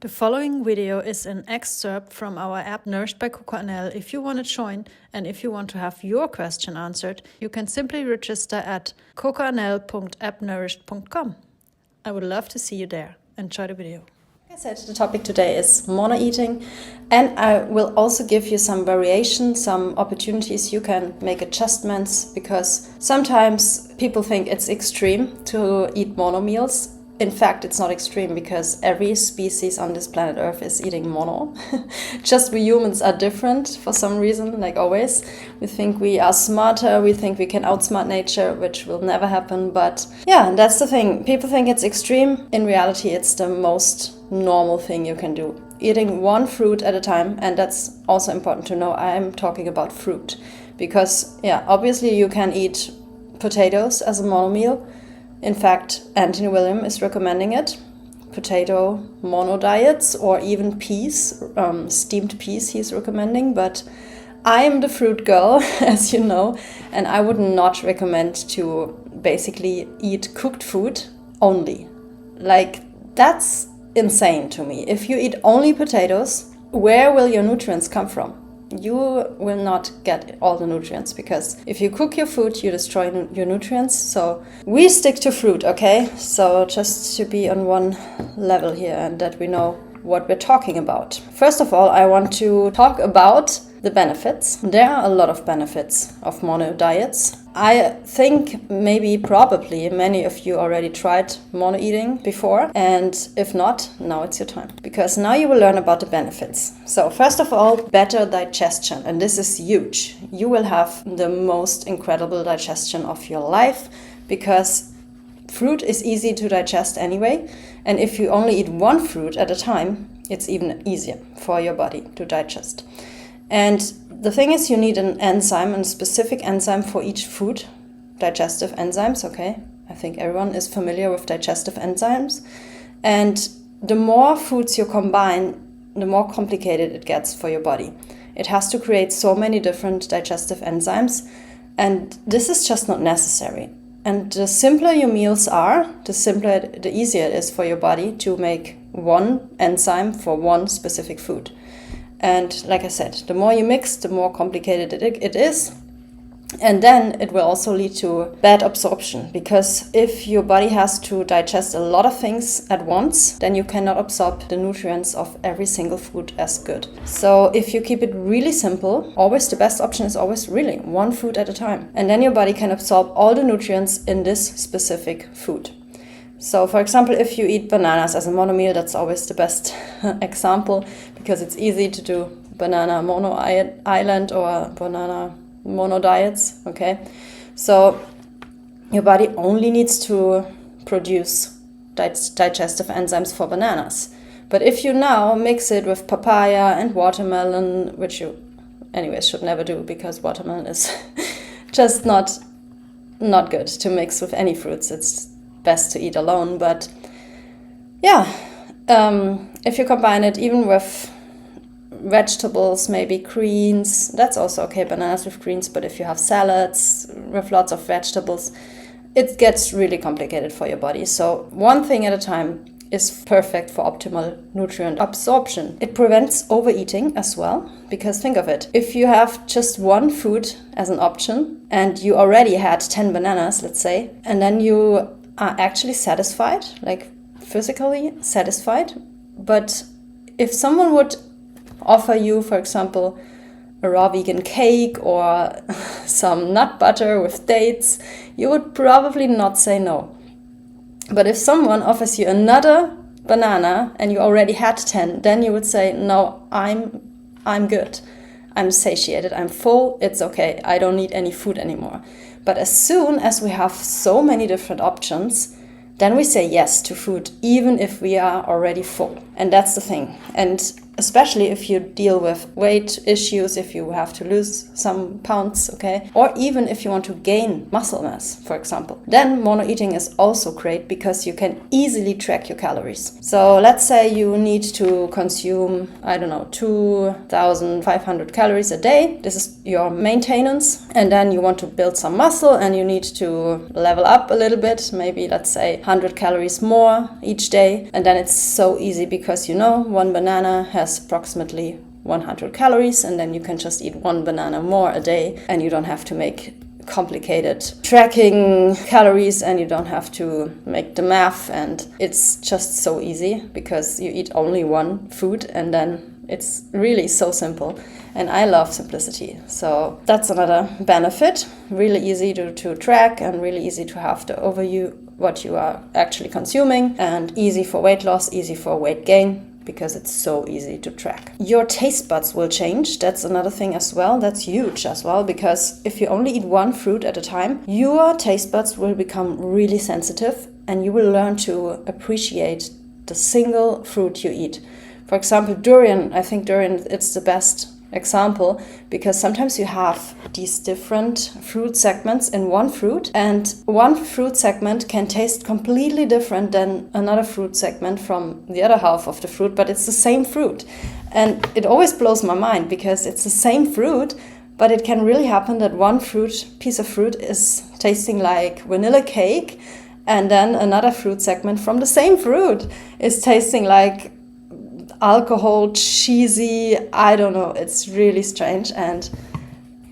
The following video is an excerpt from our app Nourished by Coco. If you want to join and if you want to have your question answered, you can simply register at coconl.appnourished.com. I would love to see you there. Enjoy the video. Like I said, the topic today is mono eating, and I will also give you some variation, some opportunities you can make adjustments, because sometimes people think it's extreme to eat mono meals. In fact, it's not extreme because every species on this planet Earth is eating mono. Just we humans are different for some reason, like always. We think we are smarter, we think we can outsmart nature, which will never happen. But yeah, that's the thing. People think it's extreme. In reality, it's the most normal thing you can do. Eating one fruit at a time, and that's also important to know. I'm talking about fruit. Because, yeah, obviously you can eat potatoes as a mono meal. In fact, Anthony William is recommending it. Potato mono diets, or even peas, steamed peas he's recommending. But I am the fruit girl, as you know, and I would not recommend to basically eat cooked food only. Like, that's insane to me. If you eat only potatoes, where will your nutrients come from? You will not get all the nutrients, because if you cook your food, you destroy your nutrients. So we stick to fruit, okay? So just to be on one level here and that we know what we're talking about. First of all, I want to talk about the benefits. There are a lot of benefits of mono diets. I think probably many of you already tried mono eating before, and if not, now it's your time, because now you will learn about the benefits. So first of all, better digestion, and this is huge. You will have the most incredible digestion of your life, because fruit is easy to digest anyway, and if you only eat one fruit at a time, it's even easier for your body to digest. And the thing is, you need an enzyme, a specific enzyme for each food. Digestive enzymes, okay? I think everyone is familiar with digestive enzymes. And the more foods you combine, the more complicated it gets for your body. It has to create so many different digestive enzymes, and this is just not necessary. And the simpler your meals are, the easier it is for your body to make one enzyme for one specific food. And like I said, the more you mix, the more complicated it is. And then it will also lead to bad absorption, because if your body has to digest a lot of things at once, then you cannot absorb the nutrients of every single food as good. So if you keep it really simple, always the best option is always really one food at a time. And then your body can absorb all the nutrients in this specific food. So, for example, if you eat bananas as a mono meal, that's always the best example, because it's easy to do banana mono island or banana mono diets, okay? So your body only needs to produce digestive enzymes for bananas. But if you now mix it with papaya and watermelon, which you anyways should never do, because watermelon is just not good to mix with any fruits. It's best to eat alone. But yeah, if you combine it even with vegetables, maybe greens, that's also okay, bananas with greens. But if you have salads with lots of vegetables, it gets really complicated for your body. So one thing at a time is perfect for optimal nutrient absorption. It prevents overeating as well, because think of it, if you have just one food as an option and you already had 10 bananas, let's say, and then you are actually satisfied, like physically satisfied. But if someone would offer you, for example, a raw vegan cake or some nut butter with dates, you would probably not say no. But if someone offers you another banana and you already had 10, then you would say, no, I'm good. I'm satiated, I'm full, it's okay, I don't need any food anymore. But as soon as we have so many different options, then we say yes to food, even if we are already full. And that's the thing. And especially if you deal with weight issues, if you have to lose some pounds, okay? Or even if you want to gain muscle mass, for example. Then mono eating is also great because you can easily track your calories. So let's say you need to consume, 2,500 calories a day. This is your maintenance. And then you want to build some muscle and you need to level up a little bit, maybe let's say 100 calories more each day. And then it's so easy because one banana has approximately 100 calories, and then you can just eat one banana more a day, and you don't have to make complicated tracking calories, and you don't have to make the math, and it's just so easy because you eat only one food, and then it's really so simple. And I love simplicity. So that's another benefit. Really easy to track and really easy to have the overview what you are actually consuming, and easy for weight loss, easy for weight gain, because it's so easy to track. Your taste buds will change. That's another thing as well. That's huge as well, because if you only eat one fruit at a time, your taste buds will become really sensitive and you will learn to appreciate the single fruit you eat. For example, durian. I think durian, it's the best example, because sometimes you have these different fruit segments in one fruit, and one fruit segment can taste completely different than another fruit segment from the other half of the fruit, but it's the same fruit. And it always blows my mind because it's the same fruit, but it can really happen that one piece of fruit is tasting like vanilla cake, and then another fruit segment from the same fruit is tasting like alcohol, cheesy, I don't know, it's really strange. And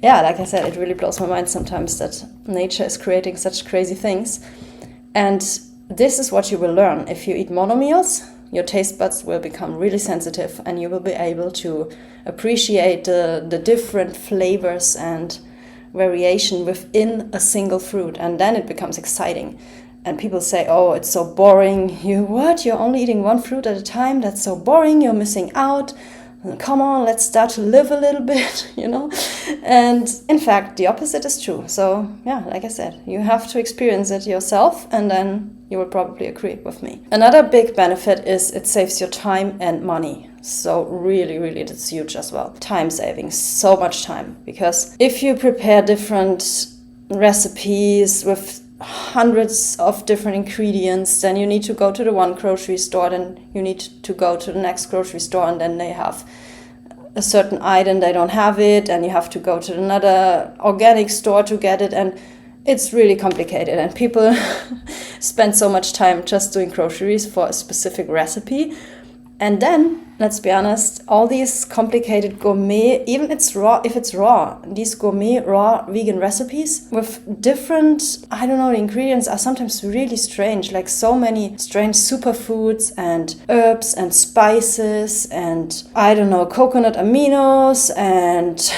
yeah, like I said, it really blows my mind sometimes that nature is creating such crazy things. And this is what you will learn. If you eat mono meals, your taste buds will become really sensitive and you will be able to appreciate the different flavors and variation within a single fruit, and then it becomes exciting. And people say, oh, it's so boring. You're only eating one fruit at a time? That's so boring. You're missing out. Come on, let's start to live a little bit, And in fact, the opposite is true. So yeah, like I said, you have to experience it yourself, and then you will probably agree with me. Another big benefit is it saves your time and money. So really, really, that's huge as well. Time saving, so much time. Because if you prepare different recipes with hundreds of different ingredients, then you need to go to the one grocery store, then you need to go to the next grocery store, and then they have a certain item, they don't have it, and you have to go to another organic store to get it, and it's really complicated, and people spend so much time just doing groceries for a specific recipe. And then, let's be honest, all these complicated gourmet, even if it's raw, these gourmet raw vegan recipes with different, the ingredients are sometimes really strange, like so many strange superfoods and herbs and spices and, coconut aminos and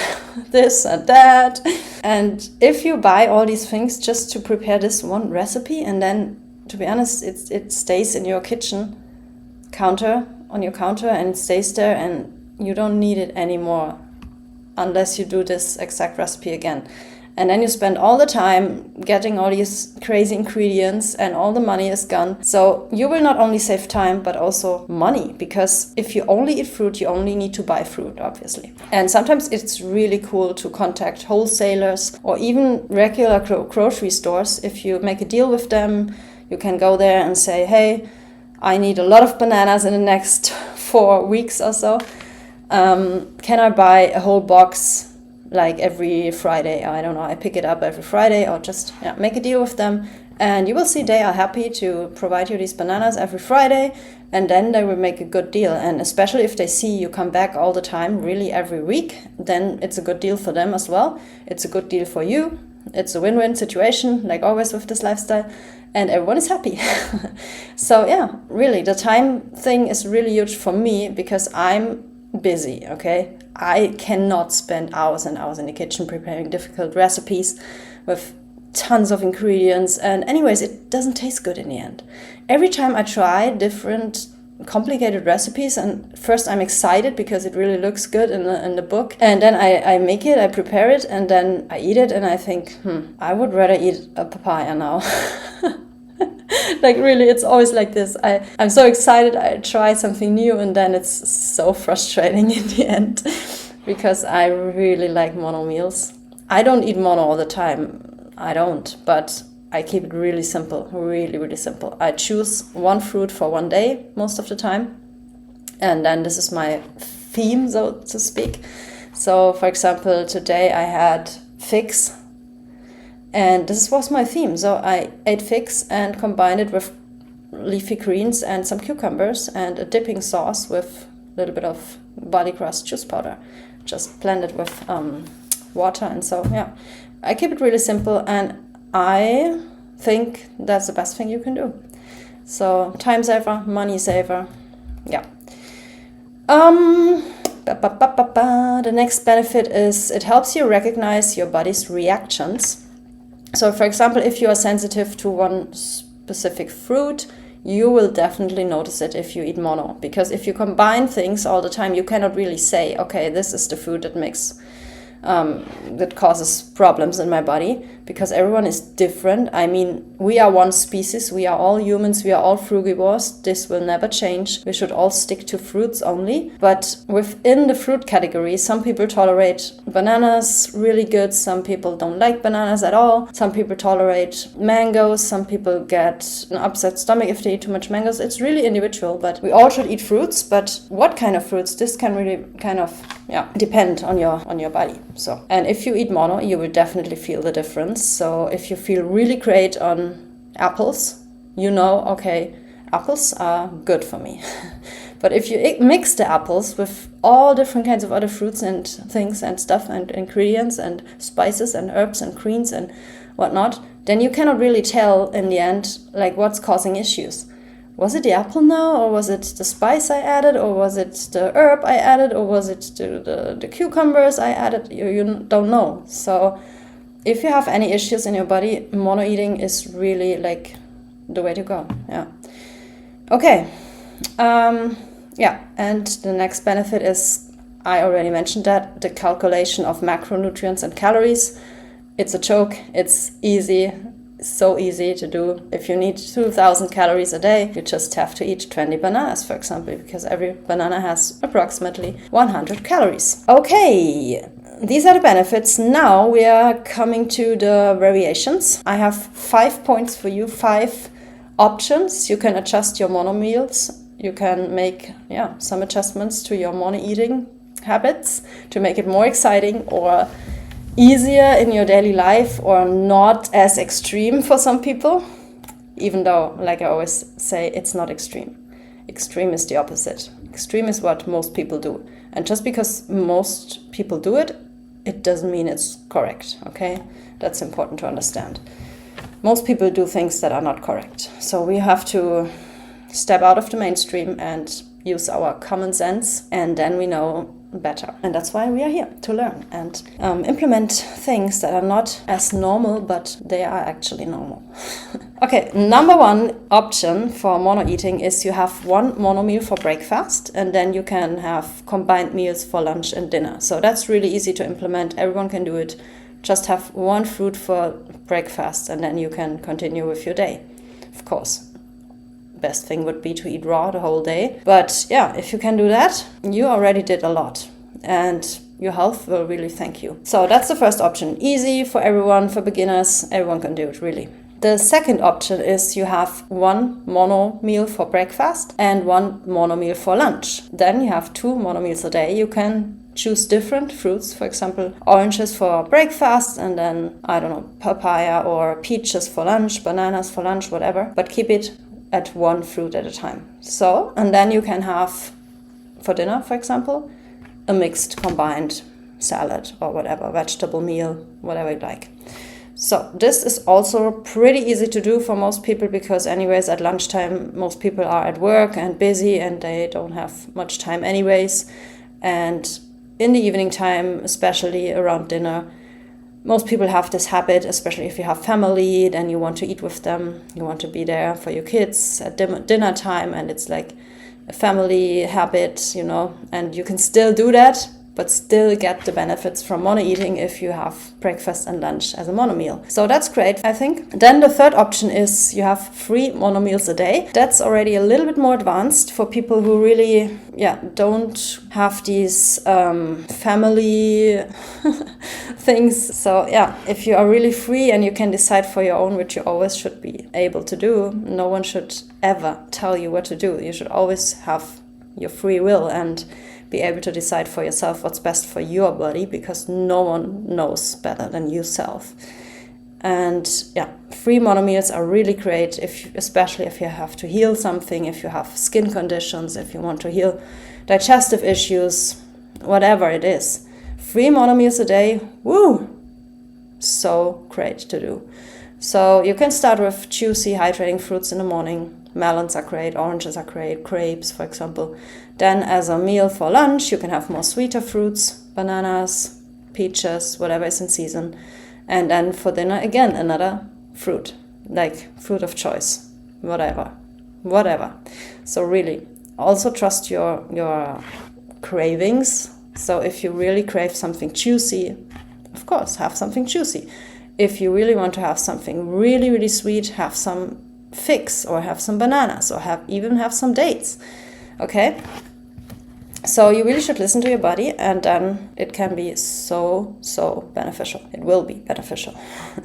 this and that. And if you buy all these things just to prepare this one recipe, and then, to be honest, it stays in your kitchen on your counter and it stays there, and you don't need it anymore unless you do this exact recipe again. And then you spend all the time getting all these crazy ingredients and all the money is gone. So you will not only save time but also money, because if you only eat fruit, you only need to buy fruit, obviously. And sometimes it's really cool to contact wholesalers or even regular grocery stores. If you make a deal with them, you can go there and say, hey, I need a lot of bananas in the next 4 weeks or so. Can I buy a whole box like every Friday? I pick it up every Friday, or just make a deal with them. And you will see they are happy to provide you these bananas every Friday, and then they will make a good deal. And especially if they see you come back all the time, really every week, then it's a good deal for them as well. It's a good deal for you. It's a win-win situation, like always with this lifestyle. And everyone is happy. So yeah, really, the time thing is really huge for me because I'm busy, okay? I cannot spend hours and hours in the kitchen preparing difficult recipes with tons of ingredients. And anyways, it doesn't taste good in the end. Every time I try different complicated recipes, and first I'm excited because it really looks good in the book, and then I make it, I prepare it, and then I eat it, and I think, I would rather eat a papaya now. Like really, it's always like this. I'm so excited, I try something new, and then it's so frustrating in the end because I really like mono meals. I don't eat mono all the time. I don't, but I keep it really simple, really, really simple. I choose one fruit for one day most of the time. And then this is my theme, so to speak. So, for example, today I had figs. And this was my theme. So I ate figs and combined it with leafy greens and some cucumbers and a dipping sauce with a little bit of barley grass juice powder. Just blended with water. And so, yeah, I keep it really simple. And I think that's the best thing you can do. So time saver, money saver. Yeah. The next benefit is it helps you recognize your body's reactions. So, for example, if you are sensitive to one specific fruit, you will definitely notice it if you eat mono. Because if you combine things all the time, you cannot really say, okay, this is the food that makes that causes problems in my body, because everyone is different. I mean, we are one species, we are all humans, we are all frugivores. This will never change. We should all stick to fruits only. But within the fruit category, some people tolerate bananas really good, some people don't like bananas at all, some people tolerate mangoes, some people get an upset stomach if they eat too much mangoes. It's really individual, but we all should eat fruits. But what kind of fruits, this can really kind of depend on your body. So, and if you eat mono, you will definitely feel the difference. So if you feel really great on apples, you know, okay, apples are good for me. But if you mix the apples with all different kinds of other fruits and things and stuff and ingredients and spices and herbs and greens and whatnot, then you cannot really tell in the end, like, what's causing issues. Was it the apple now, or was it the spice I added, or was it the herb I added, or was it the cucumbers I added? You don't know. So if you have any issues in your body, mono eating is really like the way to go. Yeah. Okay. And the next benefit is, I already mentioned that, the calculation of macronutrients and calories. It's a joke. It's easy. So easy to do. If you need 2,000 calories a day, you just have to eat 20 bananas, for example, because every banana has approximately 100 calories. Okay, these are the benefits. Now we are coming to the variations. I have 5 points for you, 5 options. You can adjust your mono meals. You can make some adjustments to your mono eating habits to make it more exciting or easier in your daily life, or not as extreme for some people, even though, like I always say, it's not extreme. Extreme is the opposite. Extreme is what most people do. And just because most people do it, it doesn't mean it's correct, okay? That's important to understand. Most people do things that are not correct. So we have to step out of the mainstream and use our common sense, and then we know better. And that's why we are here, to learn and implement things that are not as normal, but they are actually normal. Okay, number 1 option for mono eating is you have one mono meal for breakfast, and then you can have combined meals for lunch and dinner. So that's really easy to implement. Everyone can do it. Just have one fruit for breakfast, and then you can continue with your day. Of course, best thing would be to eat raw the whole day. But yeah, if you can do that, you already did a lot, and your health will really thank you. So that's the first option. Easy for everyone, for beginners, everyone can do it, really. The second option is you have one mono meal for breakfast and one mono meal for lunch. Then you have 2 mono meals a day. You can choose different fruits, for example, oranges for breakfast, and then, I don't know, papaya or peaches for lunch, bananas for lunch, whatever. But keep it at one fruit at a time. So, and then you can have, for dinner, for example, a mixed combined salad or whatever, vegetable meal, whatever you like. So this is also pretty easy to do for most people, because anyways at lunchtime most people are at work and busy and they don't have much time anyways. And in the evening time, especially around dinner, most people have this habit, especially if you have family, then you want to eat with them. You want to be there for your kids at dinner time, and it's like a family habit, you know, and you can still do that but still get the benefits from mono eating if you have breakfast and lunch as a mono meal. So that's great, I think. Then the third option is you have 3 mono meals a day. That's already a little bit more advanced for people who really, don't have these family things. So if you are really free and you can decide for your own, which you always should be able to do, no one should ever tell you what to do. You should always have your free will and be able to decide for yourself what's best for your body, because no one knows better than yourself. And 3 mono meals are really great, especially if you have to heal something, if you have skin conditions, if you want to heal digestive issues, whatever it is. 3 mono meals a day, woo! So great to do. So you can start with juicy, hydrating fruits in the morning. Melons are great, oranges are great, grapes, for example. Then as a meal for lunch, you can have more sweeter fruits, bananas, peaches, whatever is in season. And then for dinner, again, another fruit, like fruit of choice, whatever. So really, also trust your cravings. So if you really crave something juicy, of course, have something juicy. If you really want to have something really, really sweet, have some figs or have some bananas or have some dates. Okay? So you really should listen to your body, and then it can be so beneficial. It will be beneficial.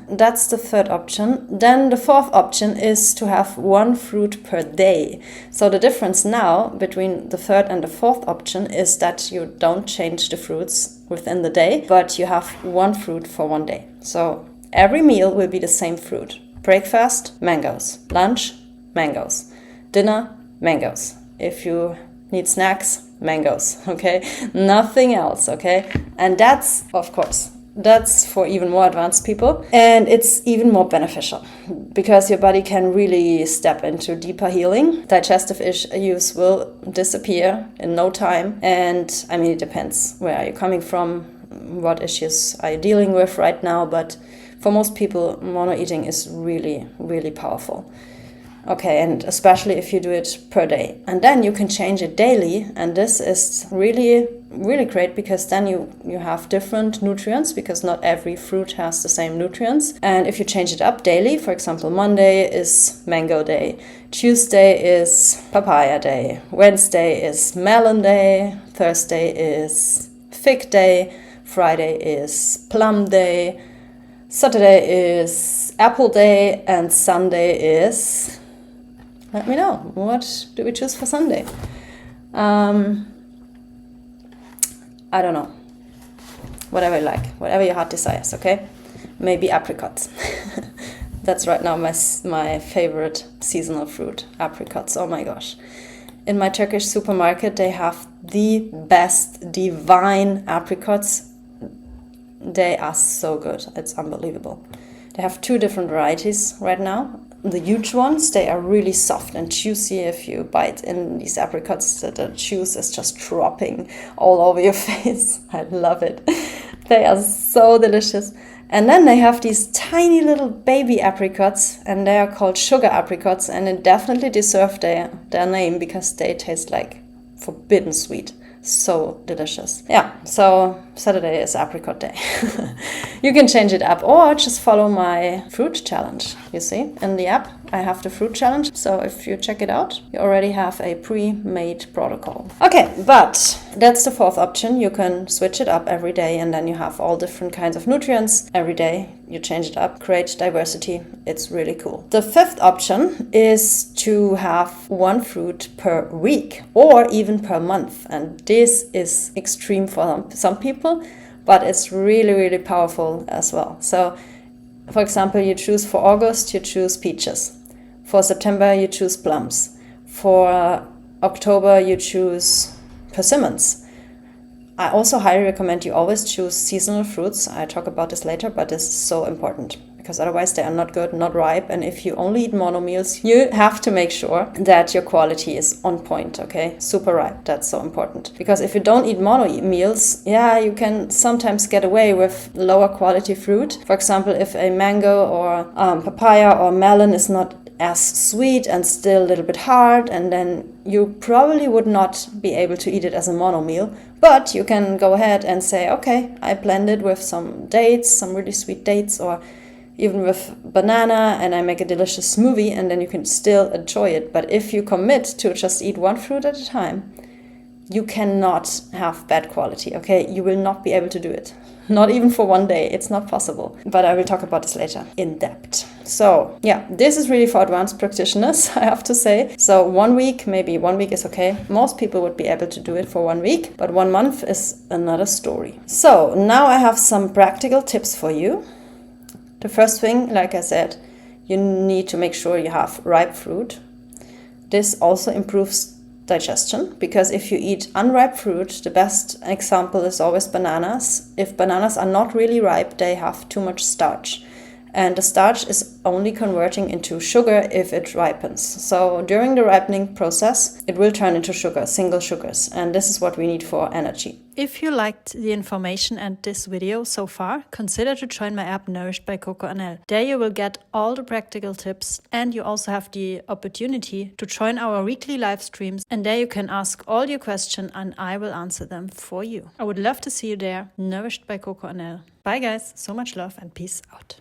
That's the third option. Then the fourth option is to have 1 fruit per day. So the difference now between the third and the fourth option is that you don't change the fruits within the day, but you have 1 fruit for 1 day. So every meal will be the same fruit. Breakfast, mangoes. Lunch, mangoes. Dinner, mangoes. If you need snacks, mangoes, okay? Nothing else, okay? And that's, of course, that's for even more advanced people. And it's even more beneficial because your body can really step into deeper healing. Digestive issues will disappear in no time. And I mean, it depends where are you coming from, what issues are you dealing with right now. But for most people, mono eating is really, really powerful. Okay, and especially if you do it per day. And then you can change it daily, and this is really, really great because then you have different nutrients, because not every fruit has the same nutrients. And if you change it up daily, for example, Monday is mango day, Tuesday is papaya day, Wednesday is melon day, Thursday is fig day, Friday is plum day, Saturday is apple day, and Sunday is... Let me know. What do we choose for Sunday? I don't know. Whatever you like. Whatever your heart desires, okay? Maybe apricots. That's right now my favorite seasonal fruit. Apricots. Oh my gosh. In my Turkish supermarket, they have the best divine apricots. They are so good. It's unbelievable. They have 2 different varieties right now. The huge ones, they are really soft and juicy. If you bite in these apricots, the juice is just dropping all over your face. I love it. They are so delicious. And then they have these tiny little baby apricots, and they are called sugar apricots, and they definitely deserve their name because they taste like forbidden sweet. So delicious. Yeah, so Saturday is apricot day. You can change it up or just follow my fruit challenge. You see, in the app I have the fruit challenge. So if you check it out, you already have a pre-made protocol. Okay, but that's the fourth option. You can switch it up every day, and then you have all different kinds of nutrients every day. You change it up, create diversity. It's really cool. The fifth option is to have 1 fruit per week or even per month. And this is extreme for some people, but it's really, really powerful as well. So, for example, you choose for August, you choose peaches. For September, you choose plums. For October, you choose persimmons. I also highly recommend you always choose seasonal fruits. I talk about this later, but this is so important because otherwise they are not good, not ripe. And if you only eat mono meals, you have to make sure that your quality is on point, okay? Super ripe, that's so important. Because if you don't eat mono meals, you can sometimes get away with lower quality fruit. For example, if a mango or papaya or melon is not as sweet and still a little bit hard, and then you probably would not be able to eat it as a mono meal. But you can go ahead and say, okay, I blend it with some dates, some really sweet dates, or even with banana, and I make a delicious smoothie, and then you can still enjoy it. But if you commit to just eat one fruit at a time, you cannot have bad quality, okay? You will not be able to do it. Not even for one day, it's not possible. But I will talk about this later in depth. So yeah, this is really for advanced practitioners, I have to say. So 1 week, maybe 1 week is okay. Most people would be able to do it for 1 week, but 1 month is another story. So now I have some practical tips for you. The first thing, like I said, you need to make sure you have ripe fruit. This also improves digestion, because if you eat unripe fruit, the best example is always bananas. If bananas are not really ripe, they have too much starch. And the starch is only converting into sugar if it ripens. So during the ripening process, it will turn into sugar, single sugars. And this is what we need for energy. If you liked the information and this video so far, consider to join my app Nourished by Coco&L. There you will get all the practical tips, and you also have the opportunity to join our weekly live streams, and there you can ask all your questions and I will answer them for you. I would love to see you there. Nourished by Coco&L. Bye guys, so much love and peace out.